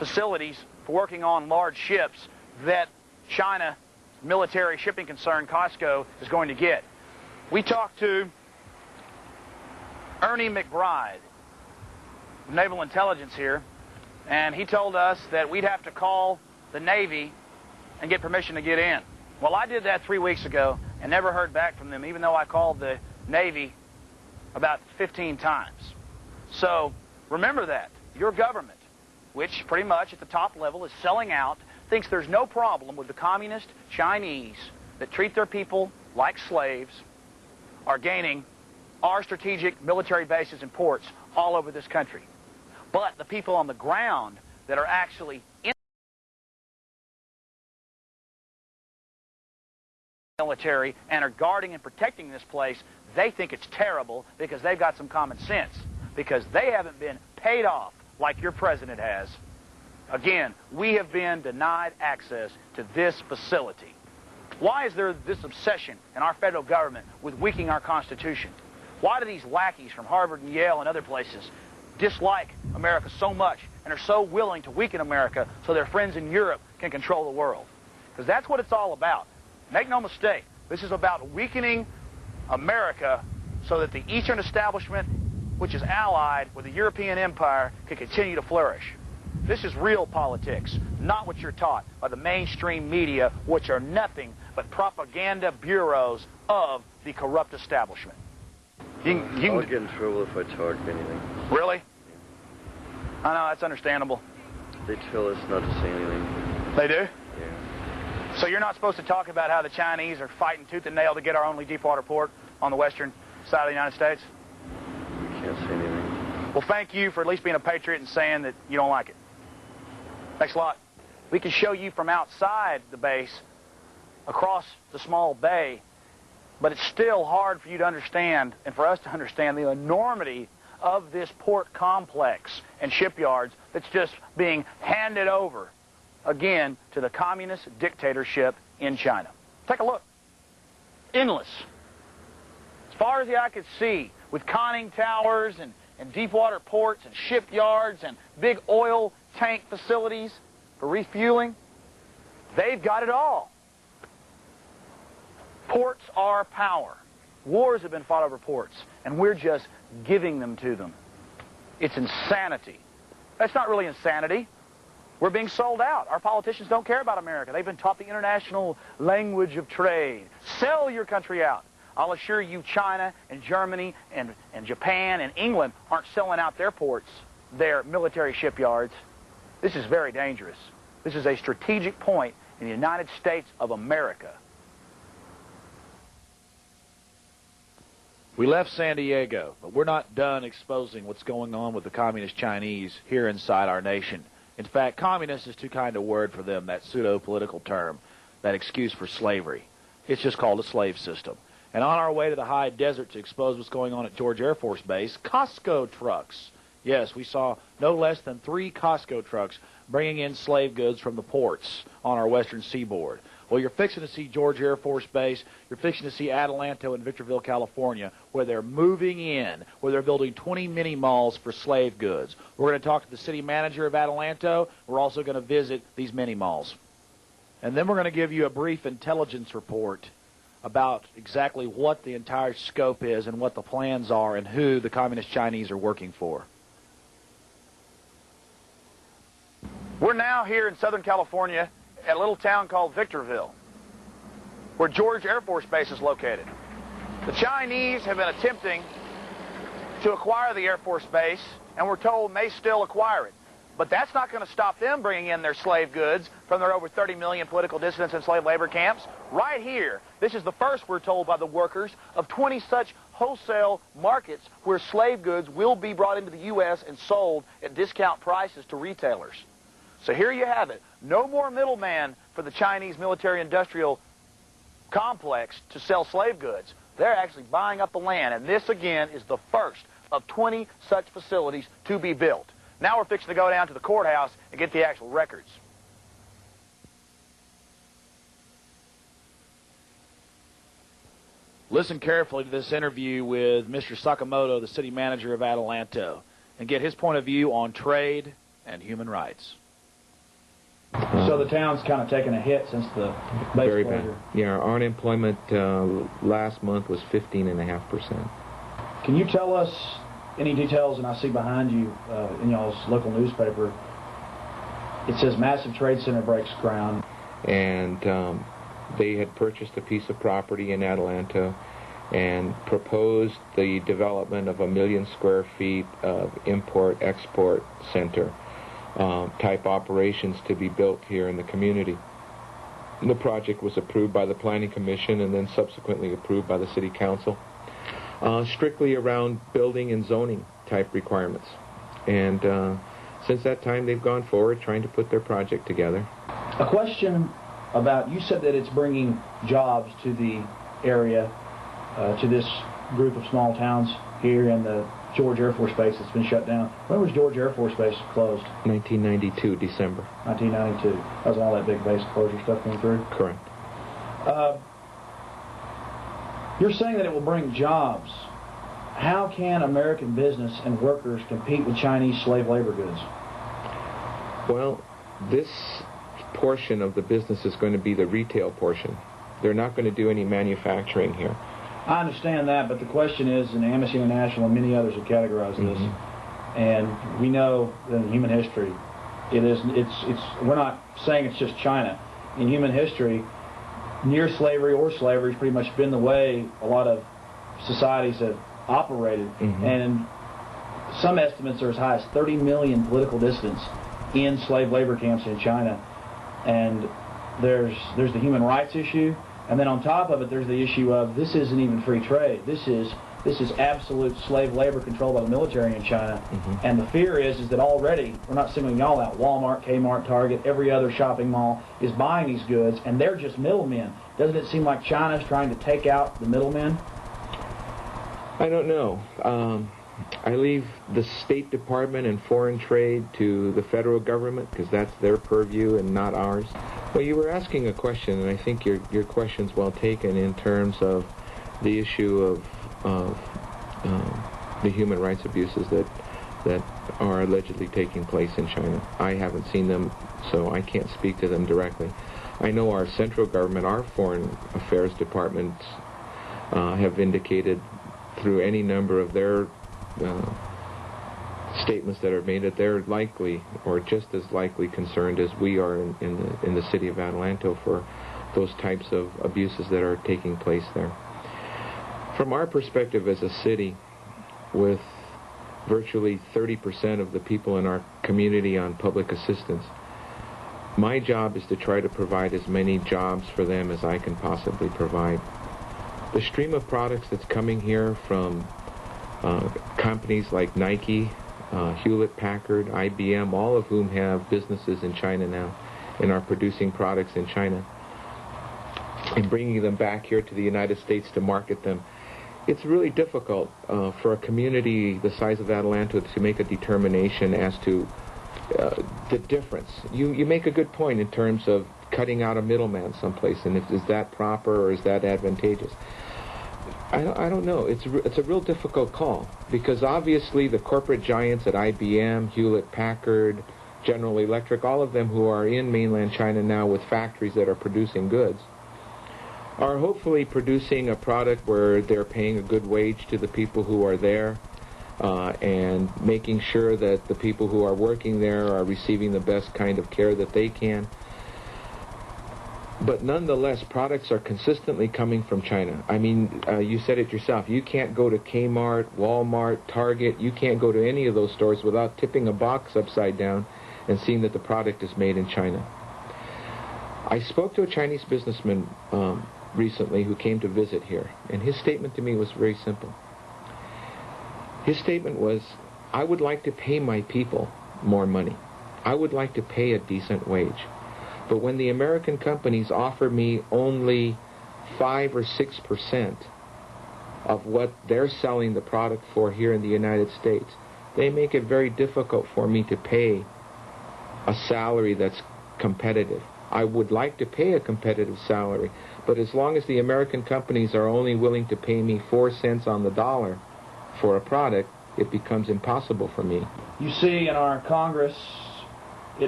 facilities for working on large ships that China military shipping concern COSCO is going to get. We talked to Ernie McBride, Naval Intelligence here, and he told us that we'd have to call the Navy and get permission to get in. Well, I did that 3 weeks ago and never heard back from them, even though I called the Navy about 15 times. So remember that. Your government, which pretty much at the top level is selling out, thinks there's no problem with the communist Chinese that treat their people like slaves, are gaining our strategic military bases and ports all over this country. But the people on the ground that are actually in the military and are guarding and protecting this place, they think it's terrible because they've got some common sense, because they haven't been paid off like your president has. Again, we have been denied access to this facility. Why is there this obsession in our federal government with weakening our Constitution? Why do these lackeys from Harvard and Yale and other places dislike America so much and are so willing to weaken America so their friends in Europe can control the world? Because that's what it's all about. Make no mistake, this is about weakening America so that the Eastern establishment, which is allied with the European empire, can continue to flourish. This is real politics, not what you're taught by the mainstream media, which are nothing but propaganda bureaus of the corrupt establishment. I'll get in trouble if I talk anything. Really? I know, that's understandable. They tell us not to say anything. They do? Yeah. So you're not supposed to talk about how the Chinese are fighting tooth and nail to get our only deepwater port on the western side of the United States? We can't say anything. Well, thank you for at least being a patriot and saying that you don't like it. Thanks a lot. We can show you from outside the base, across the small bay, but it's still hard for you to understand, and for us to understand, the enormity of this port complex and shipyards that's just being handed over, again, to the communist dictatorship in China. Take a look. Endless. As far as the eye could see, with conning towers and deepwater ports and shipyards and big oil tank facilities for refueling, they've got it all. Ports are power. Wars have been fought over ports, and we're just giving them to them. It's insanity. That's not really insanity. We're being sold out. Our politicians don't care about America. They've been taught the international language of trade. Sell your country out. I'll assure you China and Germany and Japan and England aren't selling out their ports, their military shipyards. This is very dangerous. This is a strategic point in the United States of America. We left San Diego, but we're not done exposing what's going on with the communist Chinese here inside our nation. In fact, communist is too kind a word for them, that pseudo-political term, that excuse for slavery. It's just called a slave system. And on our way to the high desert to expose what's going on at George Air Force Base, Costco trucks. Yes, we saw no less than 3 Costco trucks bringing in slave goods from the ports on our western seaboard. Well, you're fixing to see George Air Force Base. You're fixing to see Adelanto in Victorville, California, where they're moving in, where they're building 20 mini-malls for slave goods. We're going to talk to the city manager of Adelanto. We're also going to visit these mini-malls. And then we're going to give you a brief intelligence report about exactly what the entire scope is and what the plans are and who the Communist Chinese are working for. We're now here in Southern California at a little town called Victorville, where George Air Force Base is located. The Chinese have been attempting to acquire the Air Force Base, and we're told may still acquire it. But that's not going to stop them bringing in their slave goods from their over 30 million political dissidents in slave labor camps. Right here, this is the first, we're told by the workers, of 20 such wholesale markets where slave goods will be brought into the U.S. and sold at discount prices to retailers. So here you have it. No more middleman for the Chinese military-industrial complex to sell slave goods. They're actually buying up the land, and this, again, is the first of 20 such facilities to be built. Now we're fixing to go down to the courthouse and get the actual records. Listen carefully to this interview with Mr. Sakamoto, the city manager of Adelanto, and get his point of view on trade and human rights. So the town's kind of taken a hit since the base Very closure. bad. Yeah, our unemployment last month was 15.5%. Can you tell us any details? And I see behind you in y'all's local newspaper, it says massive trade center breaks ground. And they had purchased a piece of property in Adelanto and proposed the development of 1 million square feet of import-export center type operations to be built here in the community. And the project was approved by the Planning Commission and then subsequently approved by the City Council, strictly around building and zoning type requirements. And since that time, they've gone forward trying to put their project together. A question about, you said that it's bringing jobs to the area, to this group of small towns here in the George Air Force Base that's been shut down. When was George Air Force Base closed? 1992, December. 1992. That was when all that big base closure stuff came through? Correct. You're saying that it will bring jobs. How can American business and workers compete with Chinese slave labor goods? Well, this portion of the business is going to be the retail portion. They're not going to do any manufacturing here. I understand that, but the question is, and Amnesty International and many others have categorized this, and we know that in human history, we're not saying it's just China. In human history, near slavery or slavery has pretty much been the way a lot of societies have operated, and some estimates are as high as 30 million political dissidents in slave labor camps in China. And there's the human rights issue, and then on top of it, there's the issue of this isn't even free trade. This is absolute slave labor controlled by the military in China. And the fear is that already, we're not singling y'all out, Walmart, Kmart, Target, every other shopping mall is buying these goods, and they're just middlemen. Doesn't it seem like China's trying to take out the middlemen? I don't know. I leave the State Department and foreign trade to the federal government because that's their purview and not ours. Well, you were asking a question, and I think your question's well taken in terms of the issue of the human rights abuses that are allegedly taking place in China. I haven't seen them, so I can't speak to them directly. I know our central government, our foreign affairs departments have indicated through any number of their statements that are made that they're likely, or just as likely, concerned as we are in the city of Adelanto for those types of abuses that are taking place there. From our perspective as a city, with virtually 30% of the people in our community on public assistance, my job is to try to provide as many jobs for them as I can possibly provide. The stream of products that's coming here from companies like Nike, Hewlett-Packard, IBM, all of whom have businesses in China now and are producing products in China and bringing them back here to the United States to market them. It's really difficult for a community the size of Adelanto to make a determination as to the difference. You make a good point in terms of cutting out a middleman someplace, and is that proper or is that advantageous? I don't know. It's a real difficult call, because obviously the corporate giants at IBM, Hewlett-Packard, General Electric, all of them who are in mainland China now with factories that are producing goods, are hopefully producing a product where they're paying a good wage to the people who are there and making sure that the people who are working there are receiving the best kind of care that they can. But nonetheless, products are consistently coming from China. I mean, you said it yourself. You can't go to Kmart, Walmart, Target. You can't go to any of those stores without tipping a box upside down and seeing that the product is made in China. I spoke to a Chinese businessman recently who came to visit here, and his statement to me was very simple. His statement was, I would like to pay my people more money. I would like to pay a decent wage. But when the American companies offer me only 5 or 6% of what they're selling the product for here in the United States, they make it very difficult for me to pay a salary that's competitive. I would like to pay a competitive salary, but as long as the American companies are only willing to pay me 4 cents on the dollar for a product, it becomes impossible for me. You see in our Congress